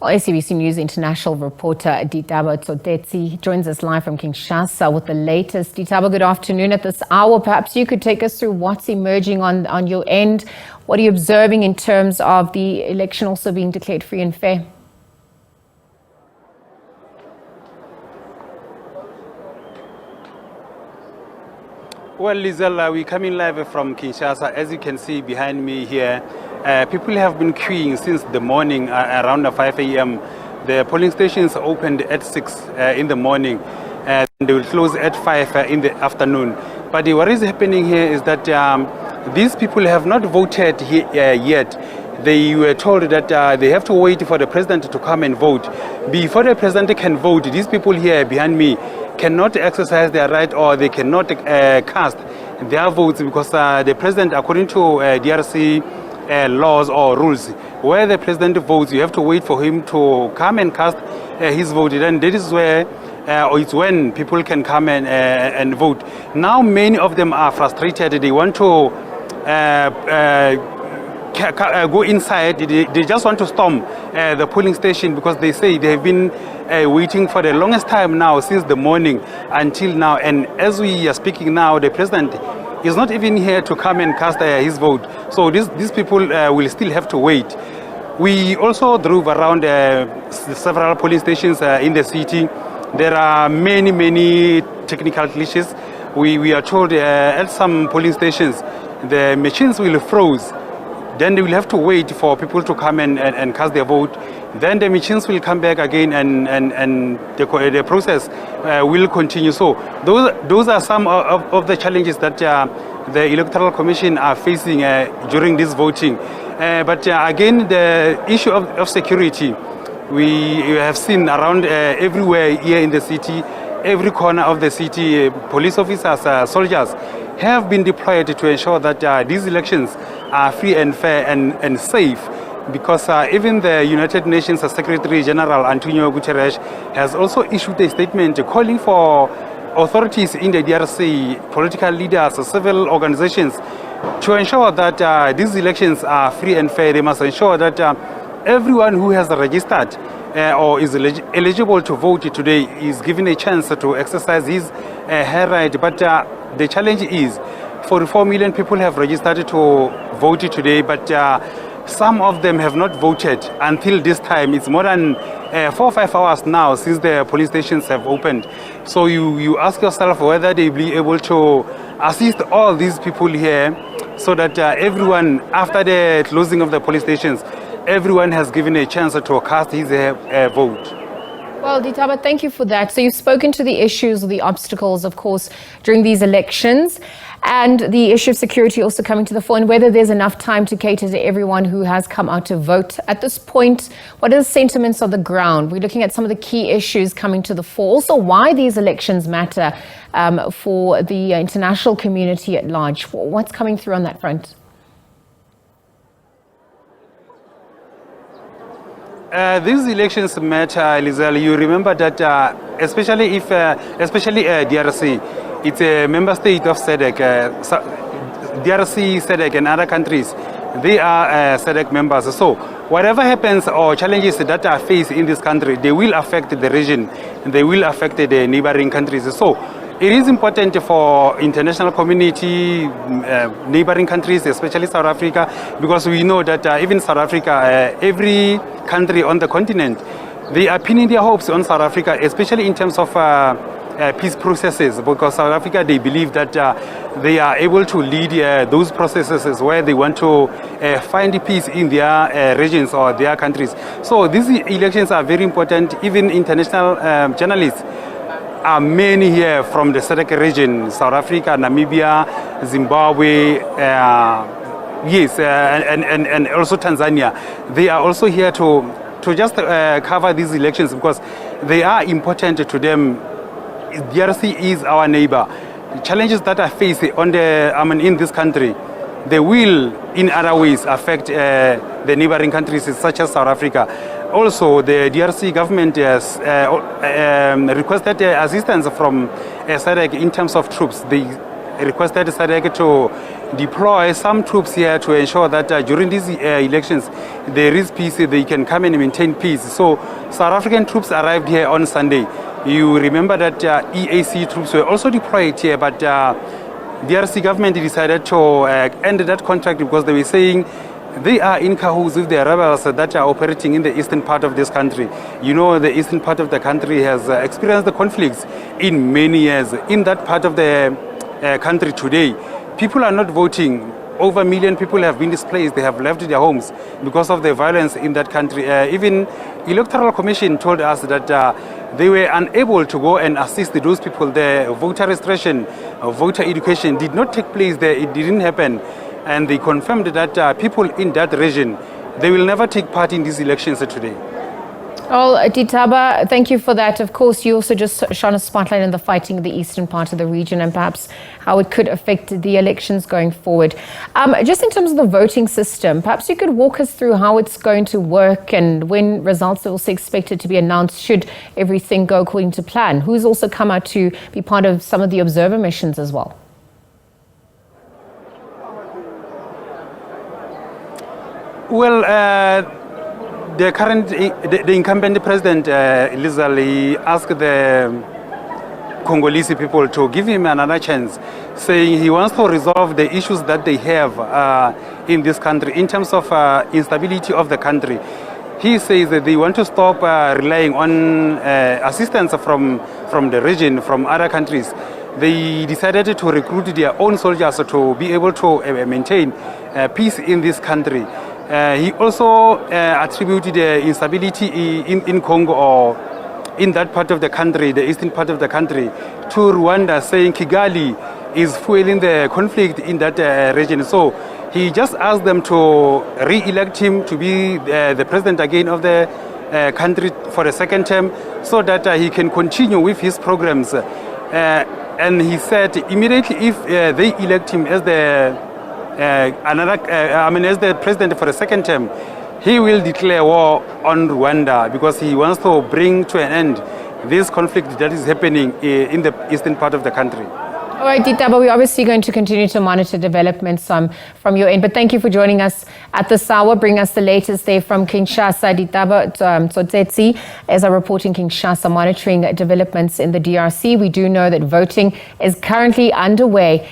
Well, SABC News International reporter Ditaba Tsotetsi joins us live from Kinshasa with the latest. Ditaba, good afternoon at this hour. Perhaps you could take us through what's emerging on your end. What are you observing in terms of the election also being declared free and fair? Well, Lizelle, we're coming live from Kinshasa. As you can see behind me here, people have been queuing since the morning around 5 a.m. The polling stations opened at 6 in the morning and they will close at 5 in the afternoon. But what is happening here is that these people have not voted yet. They were told that they have to wait for the president to come and vote. Before the president can vote, these people here behind me cannot exercise their right, or they cannot cast their votes because the president, according to DRC laws or rules, where the president votes, you have to wait for him to come and cast his vote. Then that is where or it's when people can come and vote. Now many of them are frustrated. They want to go inside. They just want to storm the polling station because they say they have been waiting for the longest time now, since the morning until now. And as we are speaking now, the president is not even here to come and cast his vote. So these people will still have to wait. We also drove around several polling stations in the city. There are many technical glitches. We are told at some polling stations the machines will freeze. Then they will have to wait for people to come and cast their vote. Then the machines will come back again and the process will continue. So those are some of the challenges that the Electoral Commission are facing during this voting. But again, the issue of security, we have seen around everywhere here in the city, every corner of the city, police officers, soldiers have been deployed to ensure that these elections are free and fair and safe, because even the United Nations Secretary General Antonio Guterres has also issued a statement calling for authorities in the DRC, political leaders, civil organizations, to ensure that these elections are free and fair. They must ensure that everyone who has registered or is eligible to vote today is given a chance to exercise his right. But the challenge is 44 million people have registered to vote today, but some of them have not voted until this time. It's more than 4 or 5 hours now since the police stations have opened. So you ask yourself whether they will be able to assist all these people here so that everyone, after the closing of the police stations, everyone has given a chance to cast his vote. Well, Ditaba, thank you for that. So you've spoken to the issues, the obstacles, of course, during these elections, and the issue of security also coming to the fore, and whether there's enough time to cater to everyone who has come out to vote. At this point, what are the sentiments on the ground? We're looking at some of the key issues coming to the fore. Also, why these elections matter for the international community at large. What's coming through on that front? These elections matter, Lizelle. You remember that, especially DRC, it's a member state of SADC. DRC, SADC, and other countries, they are SADC members. So whatever happens or challenges that are faced in this country, they will affect the region. They will affect the neighboring countries. So it is important for international community, neighboring countries, especially South Africa, because we know that even South Africa, every country on the continent, they are pinning their hopes on South Africa, especially in terms of peace processes, because South Africa, they believe that they are able to lead those processes where they want to find peace in their regions or their countries. So these elections are very important. Even international journalists are many here from the SADC region, South Africa, Namibia, Zimbabwe, yes, and also Tanzania. They are also here to just cover these elections because they are important to them. DRC is our neighbor. The challenges that are faced in this country, they will in other ways affect the neighboring countries such as South Africa. Also, the DRC government has requested assistance from SADC in terms of troops. They requested SADC to deploy some troops here to ensure that during these elections there is peace, they can come and maintain peace. So South African troops arrived here on Sunday. You remember that EAC troops were also deployed here, but DRC government decided to end that contract because they were saying they are in cahoots with the rebels that are operating in the eastern part of this country. You know, the eastern part of the country has experienced the conflicts in many years. In that part of the country today, people are not voting. Over a million people have been displaced. They have left their homes because of the violence in that country. Even Electoral Commission told us that they were unable to go and assist those people. The voter registration, voter education did not take place there. It didn't happen. And they confirmed that people in that region, they will never take part in these elections today. Well, Ditaba, thank you for that. Of course, you also just shone a spotlight on the fighting in the eastern part of the region and perhaps how it could affect the elections going forward. Just in terms of the voting system, perhaps you could walk us through how it's going to work and when results are also expected to be announced should everything go according to plan. Who's also come out to be part of some of the observer missions as well? Well, the incumbent president literally asked the Congolese people to give him another chance, saying he wants to resolve the issues that they have in this country in terms of instability of the country. He says that they want to stop relying on assistance from the region, from other countries. They decided to recruit their own soldiers to be able to maintain peace in this country. He also attributed the instability in Congo or in that part of the country, the eastern part of the country, to Rwanda, saying Kigali is fueling the conflict in that region. So he just asked them to re-elect him to be the president again of the country for the second term so that he can continue with his programs. And he said immediately if they elect him as as the president for the second term, he will declare war on Rwanda because he wants to bring to an end this conflict that is happening in the eastern part of the country. All right, Ditaba, we're obviously going to continue to monitor developments from your end, but thank you for joining us at this hour. Bring us the latest there from Kinshasa. Ditaba Tsotetsi is our report in Kinshasa, monitoring developments in the DRC. We do know that voting is currently underway